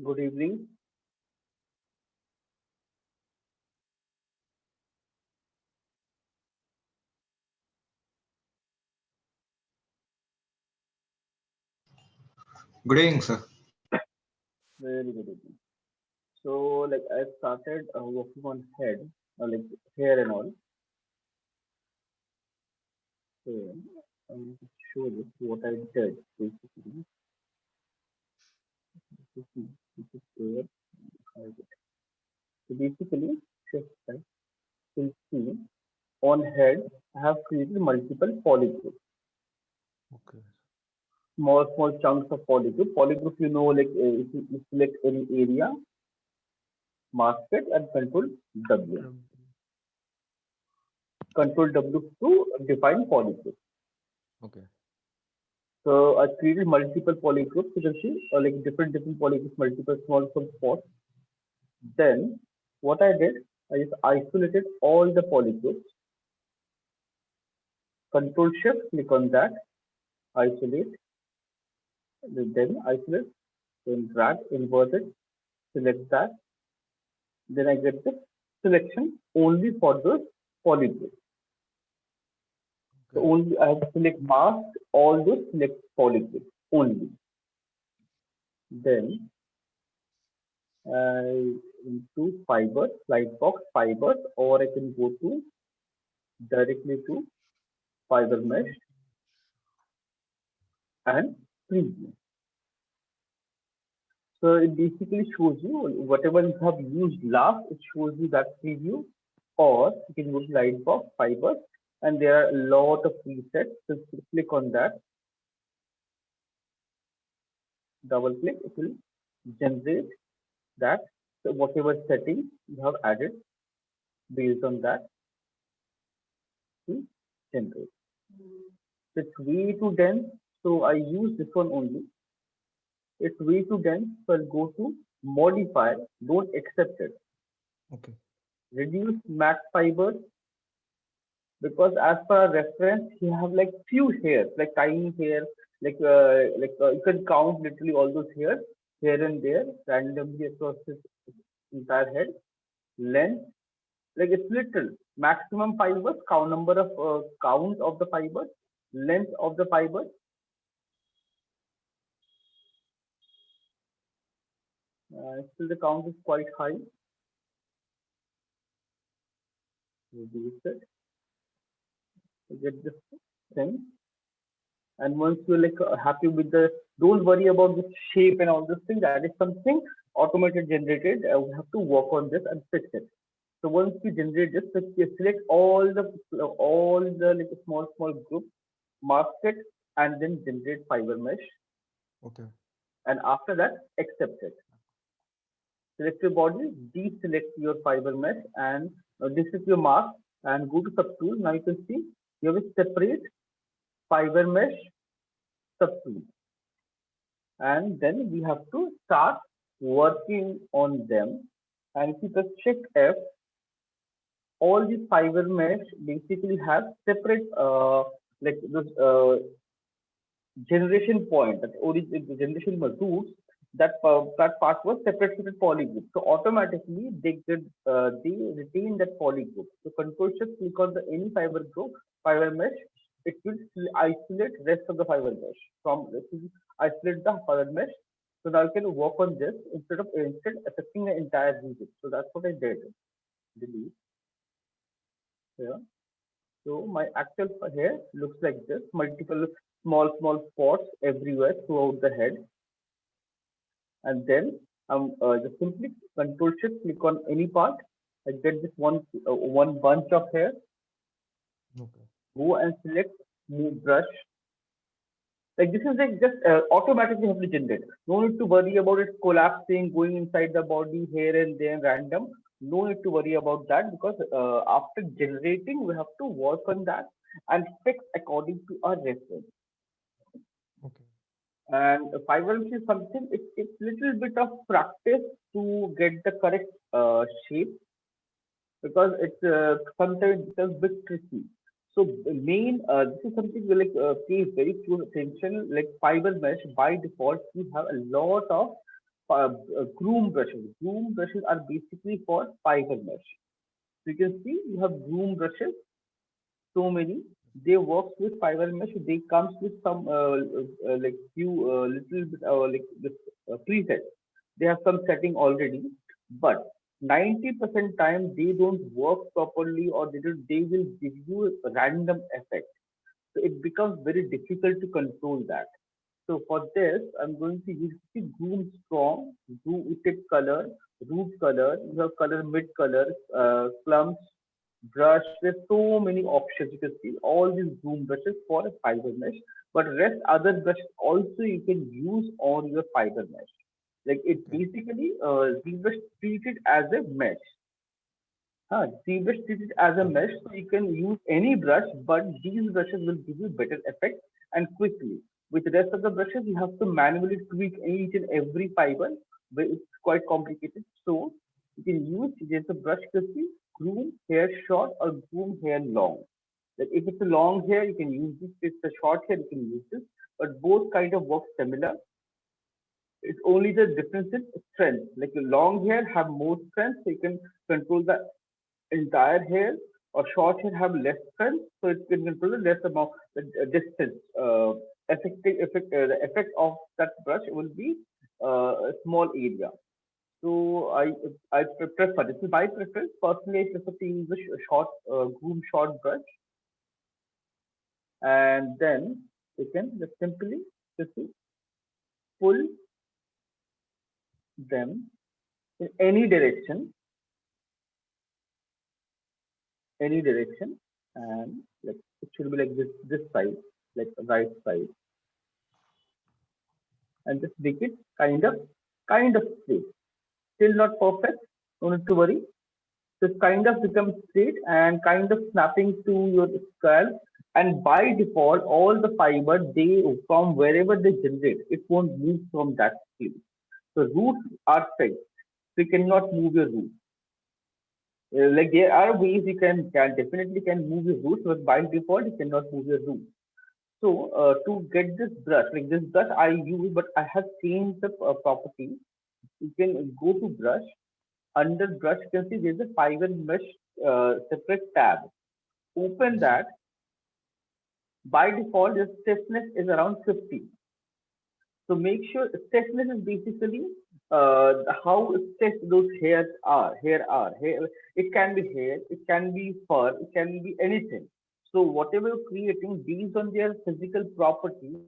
Good evening. Good evening, sir. Very good evening. So, I started working on head, like hair and all. So, I'm to show you what I did basically. This is where I did. So, basically, just like you can see on head, I have created multiple polygroups, Okay. small chunks of polygroup. Polygroup, if you select any area, mask it and W. Um, Control W to define polygroup. okay. So I created multiple polygroups. You can see like different polygroups, multiple small spots. Then what I did, I just isolated all the polygroups. Control Shift, click on that, isolate, then isolate, then drag, invert it, select that. Then I get the selection only for those polygroups. So Okay. only I have to select mask all those select polygroups only. Then I into fibers, Lightbox fibers, or I can go to directly to fiber mesh and preview. So it basically shows you whatever you have used last, it shows you that preview, or you can go to Lightbox fibers, and there are a lot of presets. So if you click on that, double click, it will generate that. So whatever settings you have added based on that to generate. So it's way too dense, so I use this one only. It's way too dense, so I'll go to modify, don't accept it. Okay. Reduce max fibers, because as per our reference, you have like few hairs, like tiny hair, you can count literally all those hairs here and there randomly across his entire head. Length, like it's little. Maximum fibers, count number of count of the fibers, length of the fibers. Still the count is quite high. Reduce it. Get this thing. And once you're happy with the, don't worry about the shape and all this thing. That is something automated generated. We have to work on this and fix it. So once you generate this, you select all the like small group, mask it, and then generate fiber mesh. Okay. And after that, accept it. Select your body, deselect your fiber mesh, and this is your mask. And go to subtool. Now you can see you have a separate fiber mesh subtool, and then we have to start working on them. And if you just shift F, all these fiber mesh basically have separate like this generation point, that origin the generation roots, that part was separate polygroup. So automatically they retain that polygroup. So control shift click on the any fiber group, fiber mesh, it will isolate rest of the fiber mesh from, it will isolate the fiber mesh. So now you can work on this instead affecting the entire region. So that's what I did. Delete here. So my actual hair looks like this, multiple small spots everywhere throughout the head. And then just simply control shift click on any part. I get this one bunch of hair. Okay. Go and select move brush. Like this is like just automatically have to generate. No need to worry about it collapsing, going inside the body here and there random. No need to worry about that, because after generating we have to work on that and fix according to our reference. Okay. And fibrous is something, it's little bit of practice to get the correct shape, because it's sometimes it's a bit tricky. So the main, this is something we pay very close attention. Like fiber mesh by default, you have a lot of groom brushes. Groom brushes are basically for fiber mesh. So you can see you have groom brushes, so many. They works with fiber mesh. They comes with some like few little bit like this preset. They have some setting already, but 90% time they don't work properly, or they will give you a random effect. So it becomes very difficult to control that. So for this, I'm going to use the Groom Strong, Groom Tip Color, Root Color, you have color mid color, clumps, brush. There's so many options you can see. All these Groom brushes for a fiber mesh, but rest other brushes also you can use on your fiber mesh. Like it Okay. basically, ZBrush treat it as a mesh. ZBrush treat it as a Okay. mesh, so you can use any brush, but these brushes will give you better effect and quickly. With the rest of the brushes, you have to manually tweak each and every fiber, but it's quite complicated. So you can use just a brush quickly, groom hair short or groom hair long. Like if it's a long hair, you can use this. If it's a short hair, you can use this. But both kind of work similar. It's only the difference in strength. Like the long hair have more strength, so you can control the entire hair, or short hair have less strength, so it can control the less amount, the distance. The effect of that brush will be a small area. So I prefer, this is my preference. Personally, I prefer to use a short groom short brush, and then you can just simply just pull them in any direction, and like it should be like this side, like right side, and just make it kind of straight. Still not perfect, no need to worry. Just kind of becomes straight and kind of snapping to your scalp. And by default, all the fiber they from wherever they generate, it won't move from that place. So roots are fixed. So you cannot move your roots. Like there are ways you can definitely can move your roots, but by default you cannot move your roots. So to get this brush, like this brush I use, but I have changed the property. You can go to brush. Under brush, you can see there's a fiber mesh separate tab. Open Yes, sir. that. By default, the stiffness is around 50. So make sure stiffness is basically how stiff those hairs are. Hair. It can be hair, it can be fur, it can be anything. So whatever you're creating based on their physical property,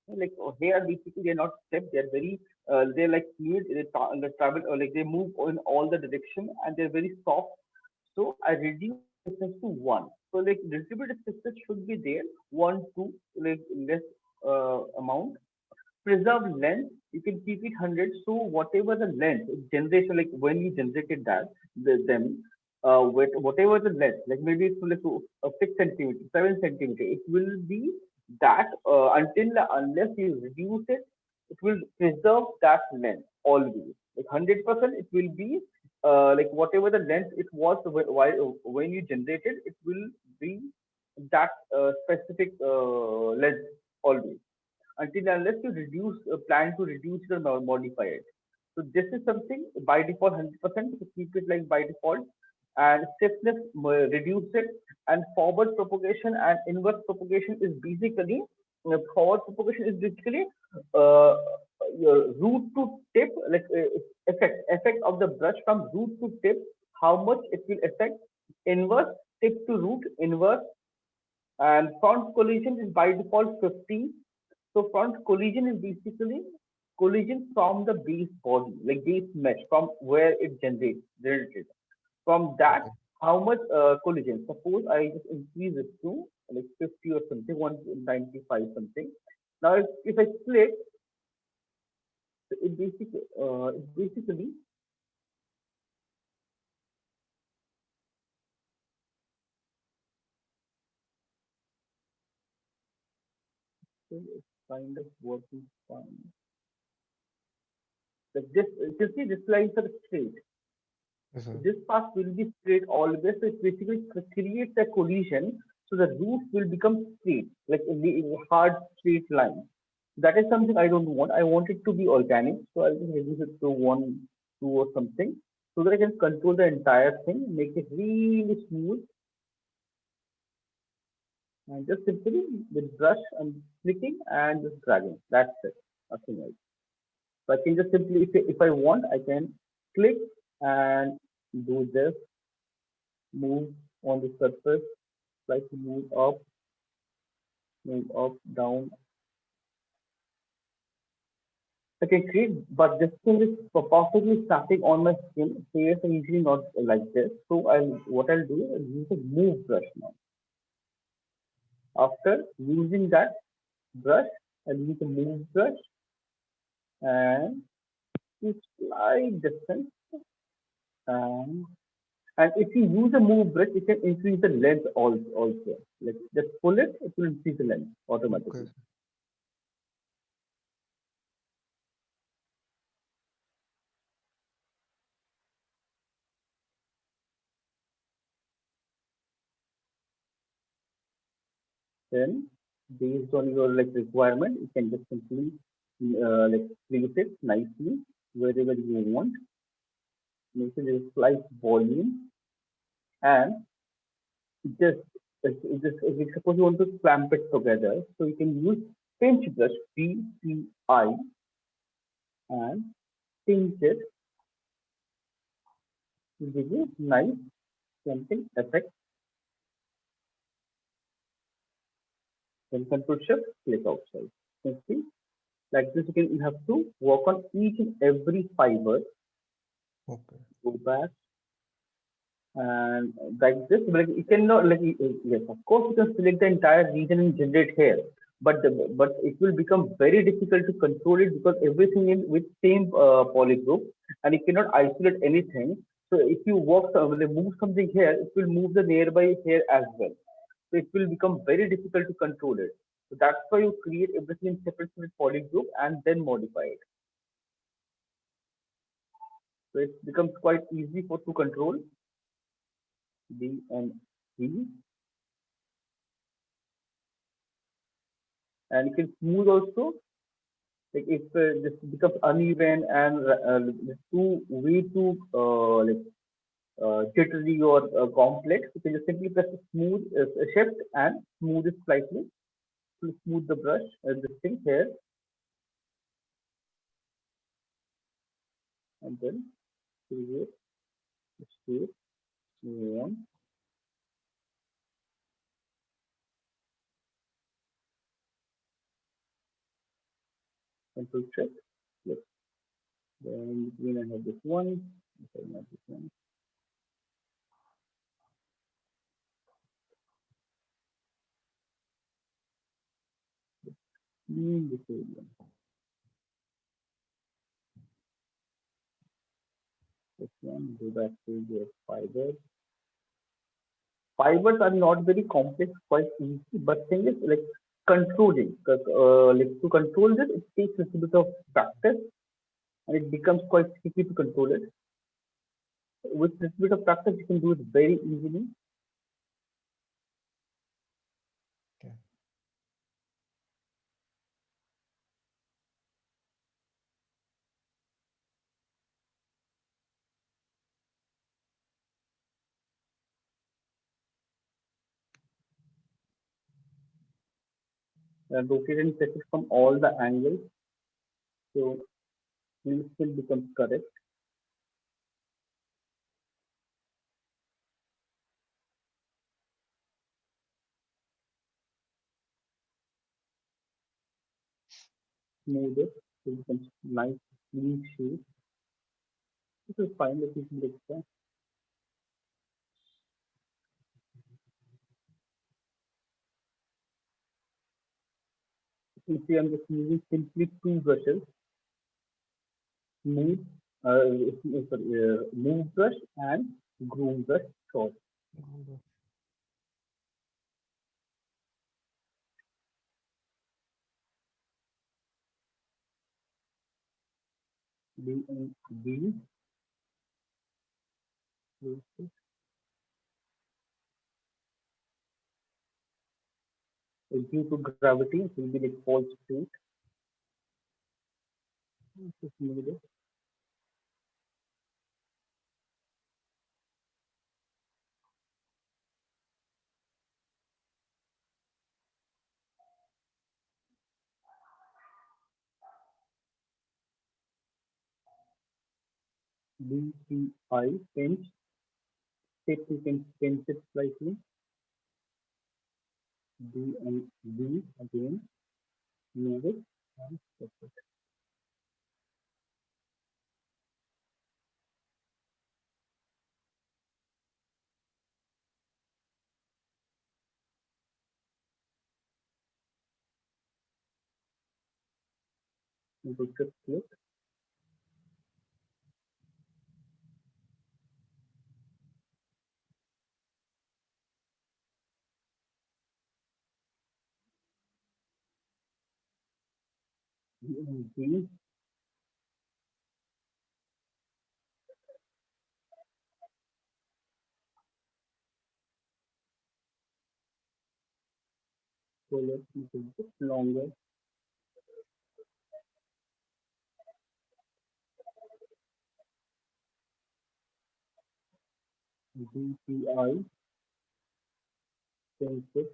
like hair basically they're not stiff. They're like fluid. They travel or like they move in all the direction, and they're very soft. So I reduce the stiffness to one. So like distributed stiffness should be there, one, two, like less amount. Preserve length, you can keep it 100. So whatever the length generation, like when you generated that, them with whatever the length, like maybe it's like a 6 centimeter, 7 centimeter, it will be that until unless you reduce it, it will preserve that length always. Like 100% it will be like whatever the length it was while when you generated, it will be that specific length always, until unless you plan to reduce it or modify it. So this is something by default 100%, to keep it like by default. And stiffness, reduce it. And forward propagation and inverse propagation is basically, forward propagation is basically uh, your root to tip, like effect of the brush from root to tip, how much it will affect. Inverse, tip to root, inverse. And front collision is by default 50. So front collision is basically collision from the base body, like base mesh, from where it generated. From that, Okay. how much collision? Suppose I just increase it to like 50 or something, 195 something. Now if I split, it basically it's kind of working fine. Like this, you can see this lines are straight. Yes, sir. This path will be straight always. So it basically creates a collision. So the roots will become straight, like in the hard straight line. That is something I don't want. I want it to be organic, so I'll just reduce it to one, two, or something, so that I can control the entire thing, make it really smooth, and just simply with brush and clicking and just dragging. That's it. Nothing else. So I can just simply, if I want, I can click and do this, move on the surface, slightly move up, down. I can create, but this thing is perfectly static on my skin. Hairs are usually not like this. So what I'll do is use a move brush now. After using that brush, I'll use a move brush and to slight distance. And, and if you use a move brush, you can increase the length also. Like just pull it, it will increase the length Okay. automatically. Then based on your like requirement, you can just simply like place it nicely wherever you want. Make it a slight volume and just if you suppose you want to clamp it together, so you can use pinch brush PCI and pinch it to give you nice clamping effect. Then control shift click outside. You can see like this you have to work on each and every fiber. Okay. Go back and like this like you cannot like yes of course you can select the entire region and generate here, but it will become very difficult to control it because everything in with same polygroup and you cannot isolate anything. So if you move something here, it will move the nearby here as well, so it will become very difficult to control it. So that's why you create everything in separate polygroup and then modify it, so it becomes quite easy for to control B and C. And you can smooth also. Like if this becomes uneven and too way too jittery or complex, you can just simply press the smooth shift and smooth it slightly to smooth the brush. This thing here, and then create the shape you want. Control shift. Yes. Then between I have this one. Okay, not this one. This area. This one. Go back to the fiber. Fibers are not very complex, quite easy, but thing is like controlling. Like to control this, it takes a little bit of practice, and it becomes quite tricky to control it. With a little bit of practice, you can do it very easily. Okay. And rotate and set it from all the angles, so it still becomes correct. Smooth it, so it becomes nice, clean shape. This is fine. Let me see extra. You can see I'm just using simply two brushes, smooth, move brush and groom brush short. Good. B and B. Due to gravity, it will be like false state. Just made it. DPI pinch. Take you can pinch it slightly. D and V again. Move it. And stop it. Move it just click. D and V. So let's make it just longer. DPI pinch it.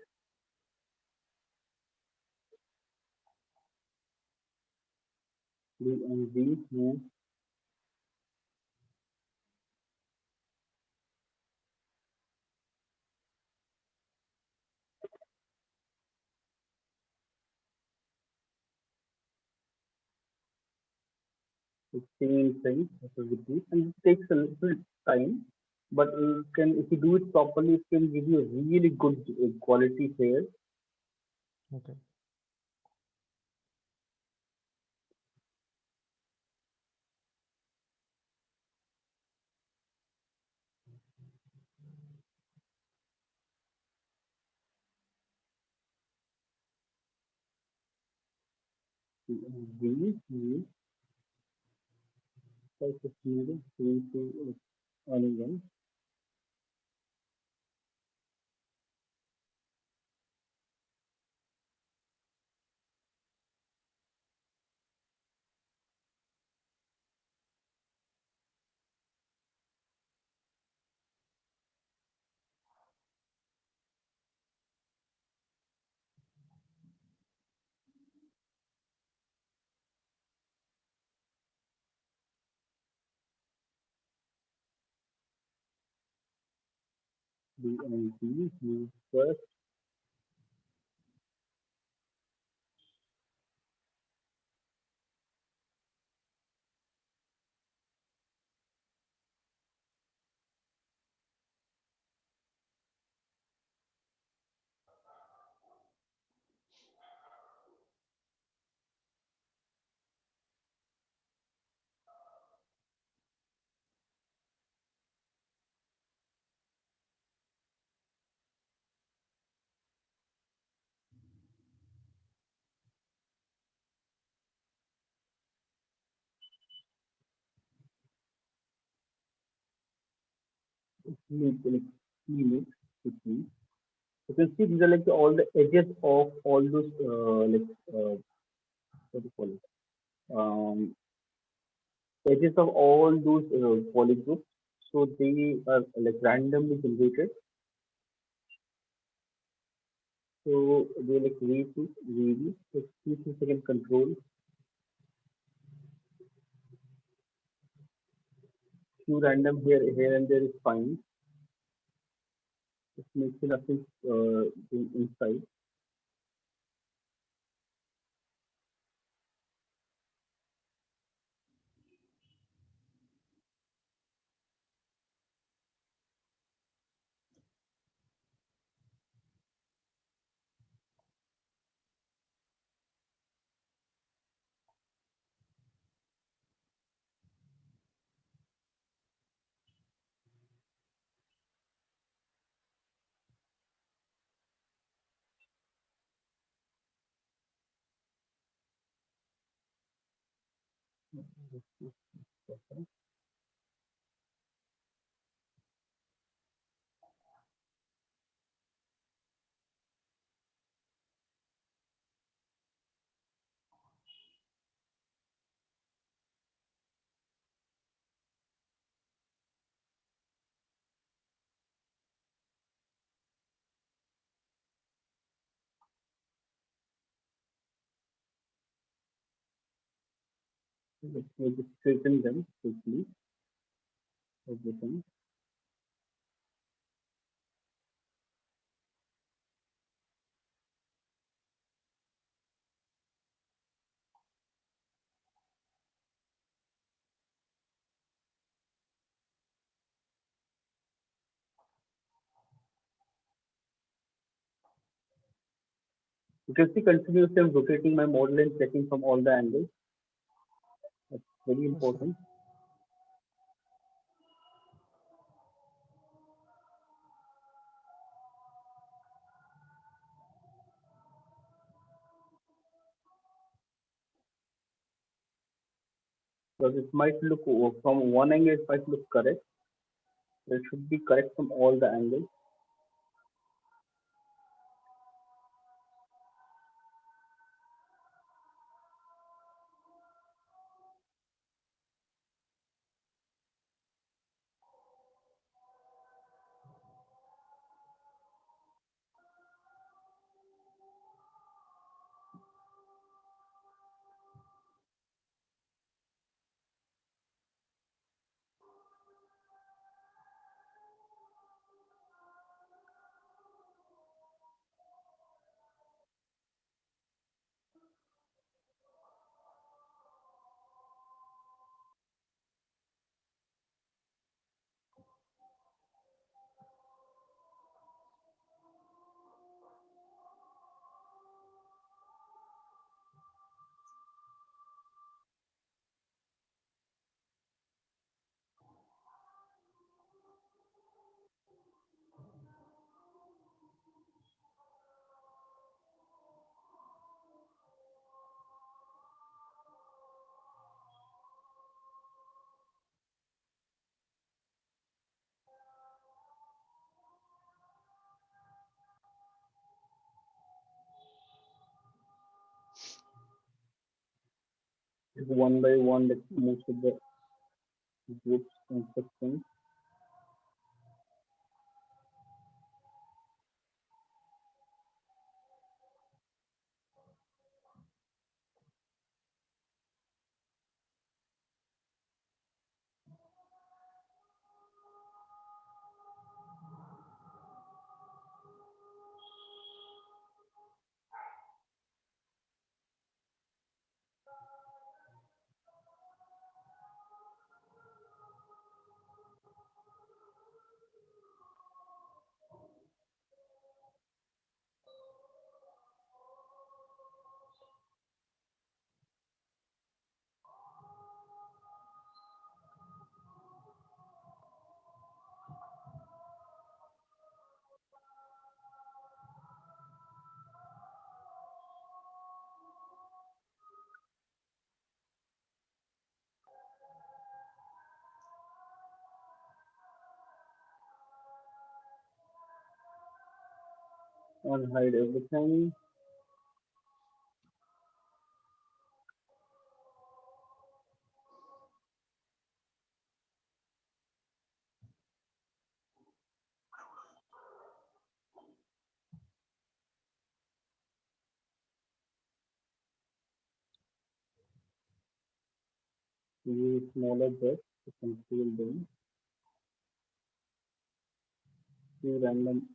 D and V move. The same thing as with this, and it takes a little time. But you can, if you do it properly, it can give you a really good quality hair. Okay. V, V, like a smooth, V to uneven. V and V, move first. Make like clean it quickly. You can see these are like all the edges of all those what do you call it? Edges of all those polygroups. So they are like randomly generated. So they like way to vary. So 2 second control. Few random here and there is fine. Just make sure nothing inside. Let's just straighten them quickly. Everything. You can see continuously I'm rotating my model and checking from all the angles. That's very Yes, sir. important. Because it might look from one angle it might look correct. It should be correct from all the angles. One by one, let's move to the groups and sections. And hide everything. Use smaller brush to conceal them. Few random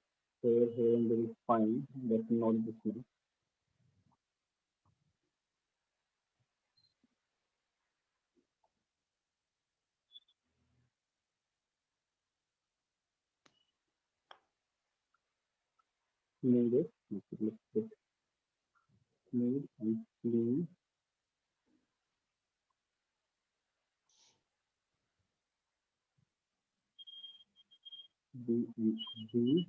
hair here and there is fine, but not this much. Smooth it. Make it look bit smooth and clean. B and G.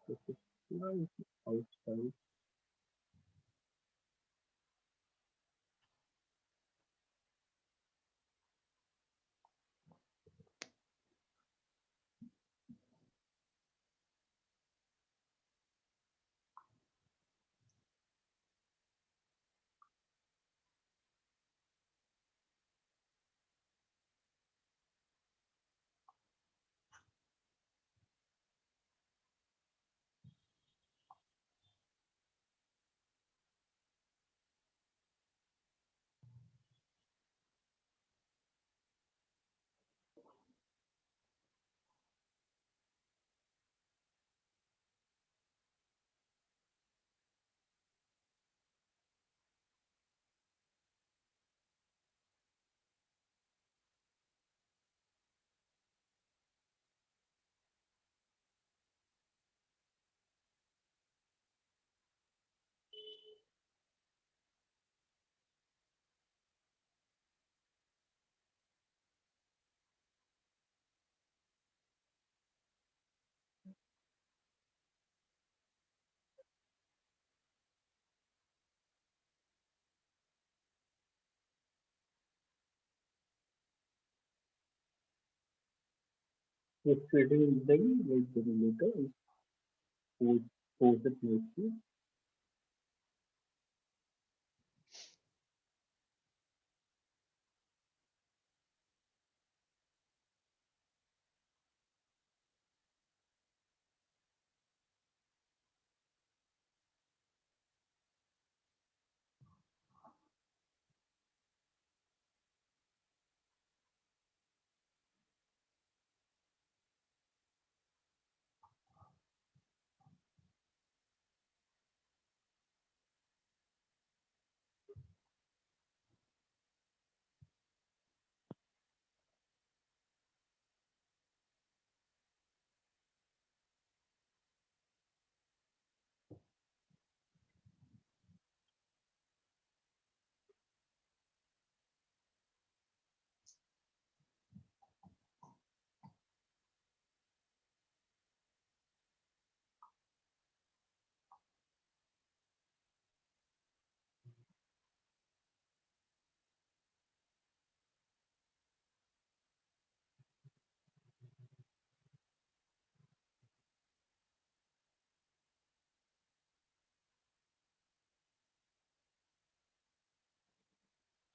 This is slightly outside. It's creating them like the later is pose pose it nicely.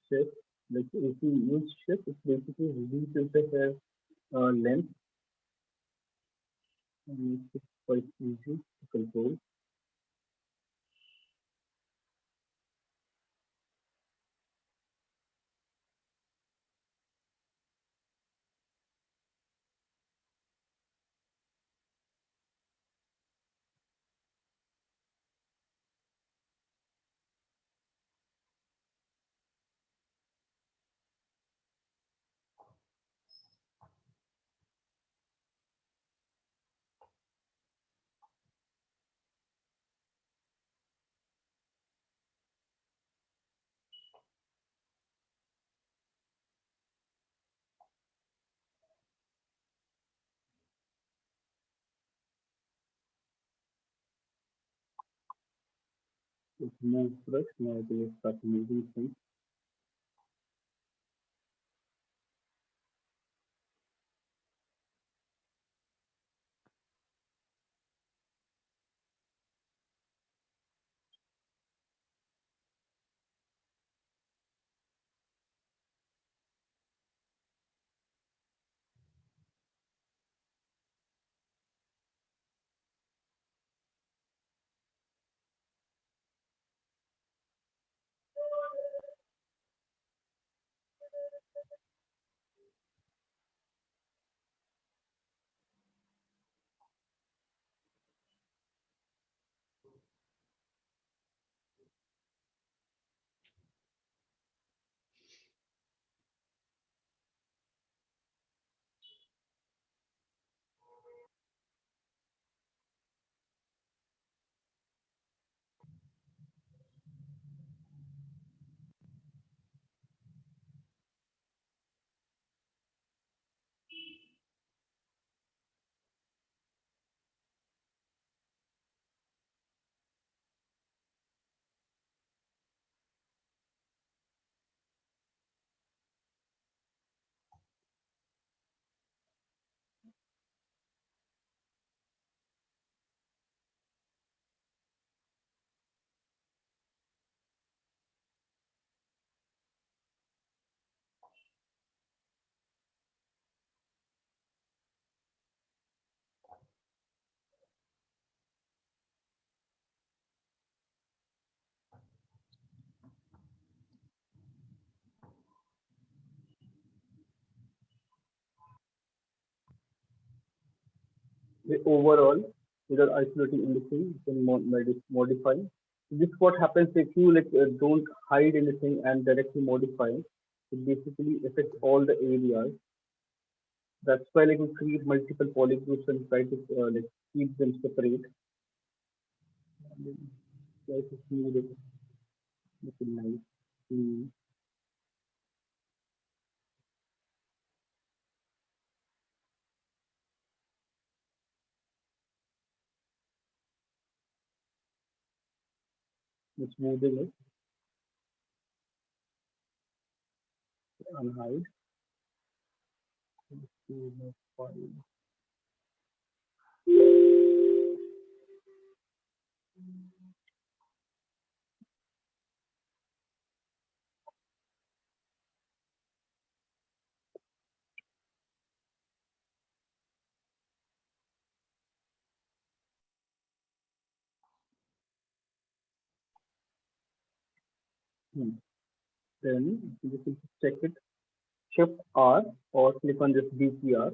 Shift, like if you use shift, it basically reduces the hair length and makes it quite easy to control. It moves brush, now they start moving things. Overall, without isolating anything, you can modify. This what happens if you like don't hide anything and directly modify. It basically affects all the areas. That's why like we create multiple polygroups and try to like keep them separate. And then try to smooth it, make it nice. Mm, smoothing it, unhide. Smooth the file. Hmm. Then you can check it. Shift R or click on this BCR.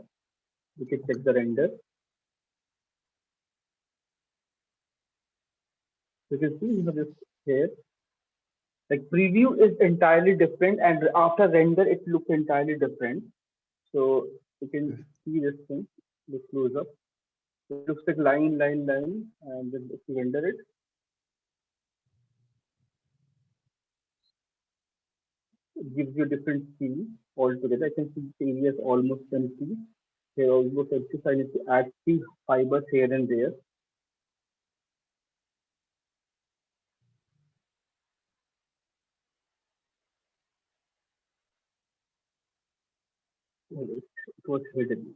You can check Okay. the render. You can see this here. Like preview is entirely different, and after render, it looks entirely different. So you can Okay. see this thing, the close up. It looks like line, and then if you render it, it gives you different scenes altogether. I can see the area is almost empty. Here almost empty, so I need to add three fibers here and there. It was hidden.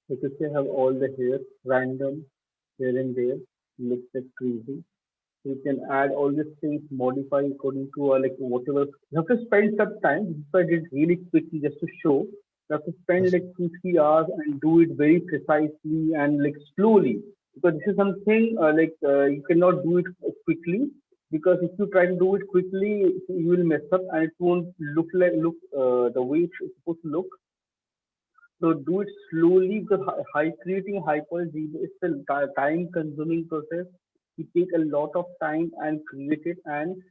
You can see I have all the hair random here and there. Looks like crazy. You can add all these things, modify according to like whatever. You have to spend some time. This is why I did really quickly just to show. You have to spend Yes. like 2 3 hours and do it very precisely and like slowly, because this is something you cannot do it quickly, because if you try to do it quickly you will mess up and it won't look the way it's supposed to look. So do it slowly, because creating high quality is a time consuming process. You take a lot of time and create it and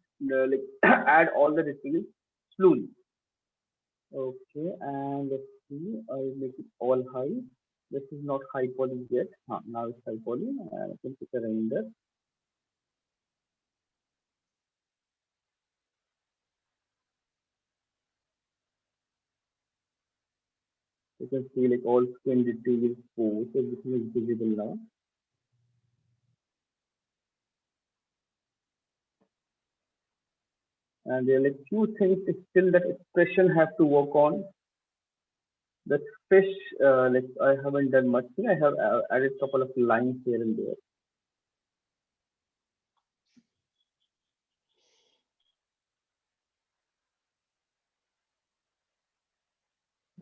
add all the details slowly. Okay, and let's see. I'll make it all high. This is not high poly yet. Now it's high poly, and I can pick a render. You can see like all skin details, pose, everything is visible now. And there are like few things still that expression have to work on. The fish, like I haven't done much thing. I have added couple of lines here and there.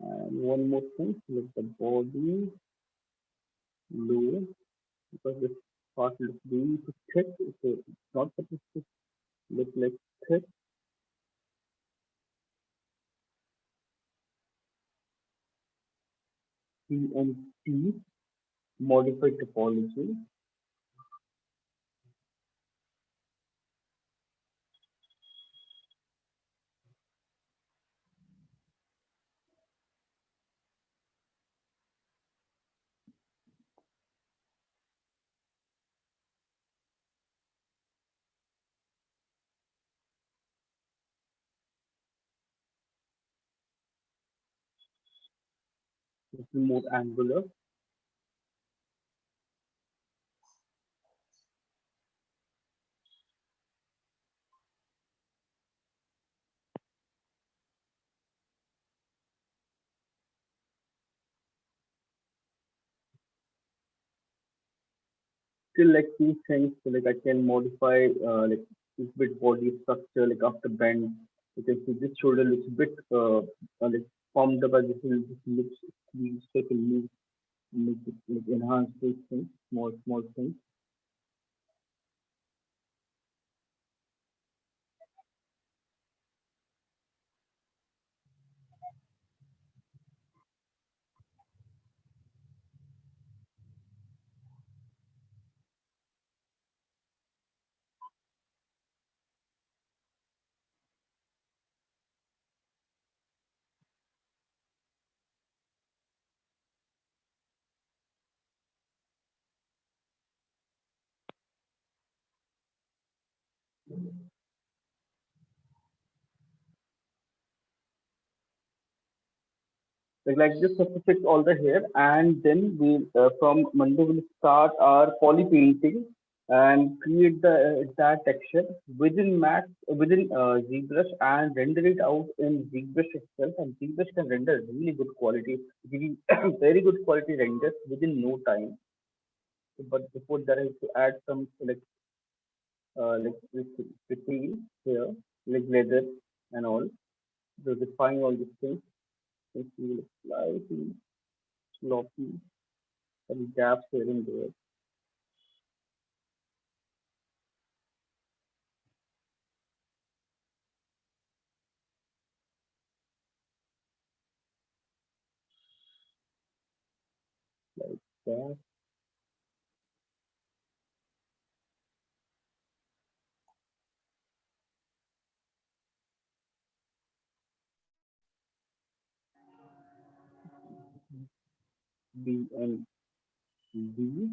And one more thing, like the body low, because this part looks really too thick. So it's not supposed to look like thick. CMT, modified topology, little more angular. Still like few things, so like I can modify this bit body structure, like after bend. You can see this shoulder looks a bit like formed up, as this looks like a move, make it like enhance those things, small things. Like this have to fix all the hair, and then we from Monday we'll start our poly painting and create the entire texture within Max within ZBrush and render it out in ZBrush itself. And ZBrush can render really good quality, giving very good quality renders within no time. But before that, I have to add some this detail here, like leather and all. So define all these things. Let's see, like, slightly. sloppy, some gaps here and there, like that. B and B.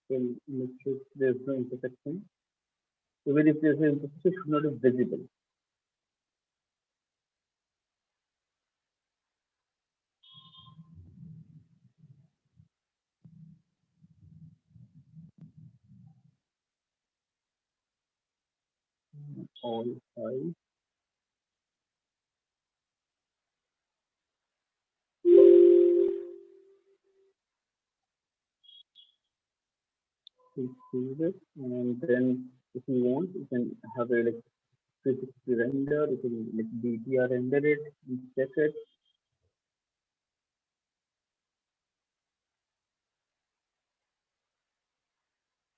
Then make sure there's no intersection. Even if there's an intersection, it should not be visible. All five. Please save it. And then if you want, you can have a like 360 render. You can like DTR render it and check it.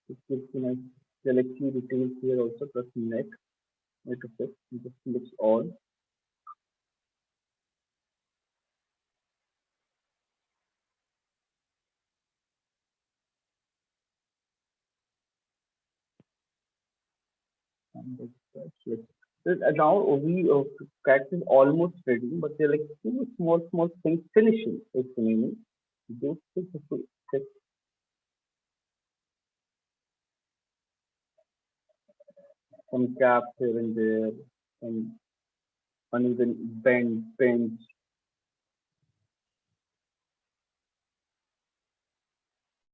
It gives you nice select few details here also plus neck. It just looks odd. And that's it. So, now we cat is almost ready, but they're like two small things finishing. It's meaning those things have to fix some gaps here and there, some uneven bend, pinch.